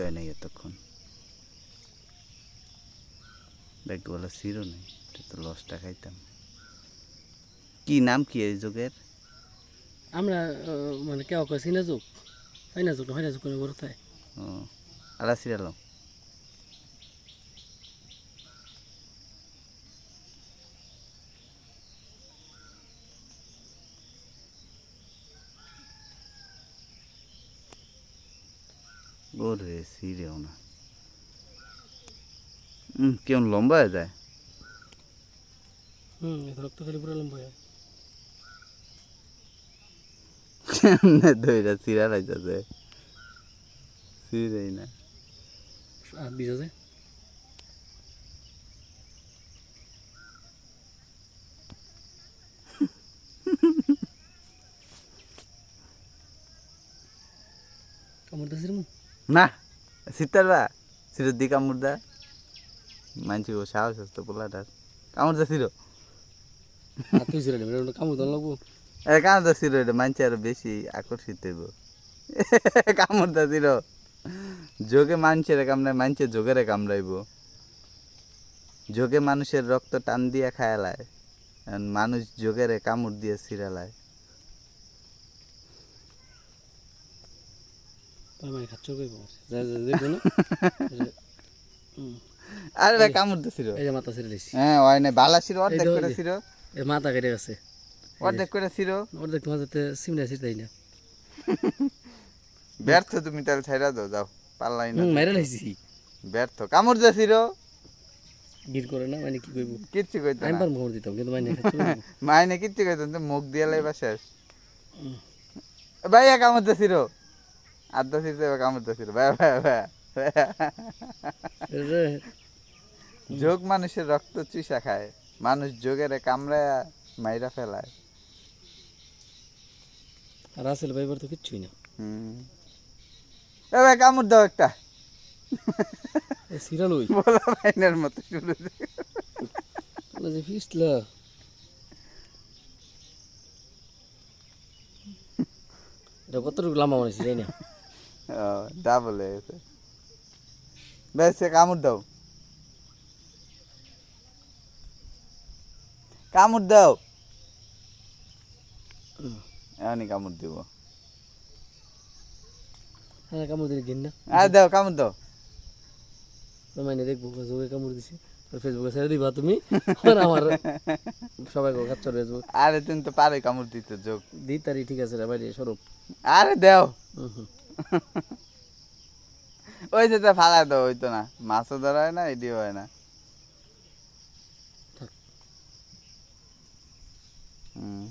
হয় নাই এতক্ষণ ব্যাগগুলো ছিঁড়ো নেই তো লসটা খাইতাম। কি নাম কি এই যোগের? আমরা মানে কেউ কেউ চিনা যুগ হয় না যুগ হয় না যুগ কোনো বড় তাই ও আলা ছিঁড়ালো ওরে ছিঁড়েও না। কেমন লম্বা হয়ে যায়। রক্ত খালি পুরো লম্বা হয় কেমনে দইরা ছিঁড়া লাইতেছে, ছিঁড়েই না। আর বিজ আছে কামড় দিয়েছিস না শীতারবা ছিঁড়োর দি কামড় দা মানছি ও সাহস আসতো পোলাটার কামড় দা ছিঁড়ো। তুই ছিল কামড় তো লাগবো কামড় দা ছিঁড়ো, এটা মানছি আরো বেশি আকর্ষিত হইব। কামড় দা ছিঁড়ো যোগে মানুষের কামড়ায় মানছে যোগেরে কামড়াইব। যোগে মানুষের রক্ত টান দিয়া খায়ালায়, মানুষ যোগেরে কামড় দিয়ে ছিঁড়ালায়। মানে খাচ্ছ কই দেখবো না আরে ভাই কামড় দা ছিঁড়ো। এই যে মাথা ছেড়ে দিছি হ্যাঁ হয় না বালা ছিঁড়ো, অর্ধেক করে ছিঁড়ো, এর মাথা কেটে গেছে অর্ধেক করে ছিঁড়ো। অর্ধেক তোমার যাতে সিমটা ছিটাই না ব্যর্থ তুমি তাহলে ছাইড়া দাও, যাও পাল্লাই না। মেরে লাইছি ব্যর্থ কামড় দা ছিঁড়ো। গির করে না মানে কি কইব কিচ্ছু কইতো আমি না, পার মোহর দিতাম কিন্তু মানে খাচ্ছ মাইনে কিচ্ছু কইতো না, মুখ দিয়ে লাইবা শেষ। ভাইয়া কামড় দা ছিঁড়ো, আড্ডা ছিঁড়তে কামড় দা ছিঁড়ো। ভাইয়া ভাইয়া ভাইয়া যোগ মানুষের রক্ত চুষা খায়, মানুষ যোগের কামড়ায় মাইরা ফেলায়। আর আসলে ভাইবার তো কিচ্ছুই না ভাই কামড় দাও একটা, সিরালই বলা মাইনের মতো শুরু। যে ফিসলা এটা কতটুকু লম্বা বানাইছি যাই না ডাবল হয়ে গেছে। বেশ সে কামড় দাও, কামড় দাও, এমনই কামড় দিব। হ্যাঁ কামড় দিলে ঘিন না আর দাও কামড় দাও। মানে দেখবো যোগে কামড় দিছি ফেসবুকে ছেড়ে দিবা তুমি আর আমার সবাই খাচ্ছ ফেসবুক আরে তুমি তো পারে কামড় দিতে যোগ দিই তারি ঠিক আছে রে ভাই স্বরূপ আরে দেও। ওই যে তো ফালা দাও, হইতো না, মাছও ধরা হয় না, এডিও হয় না। হুম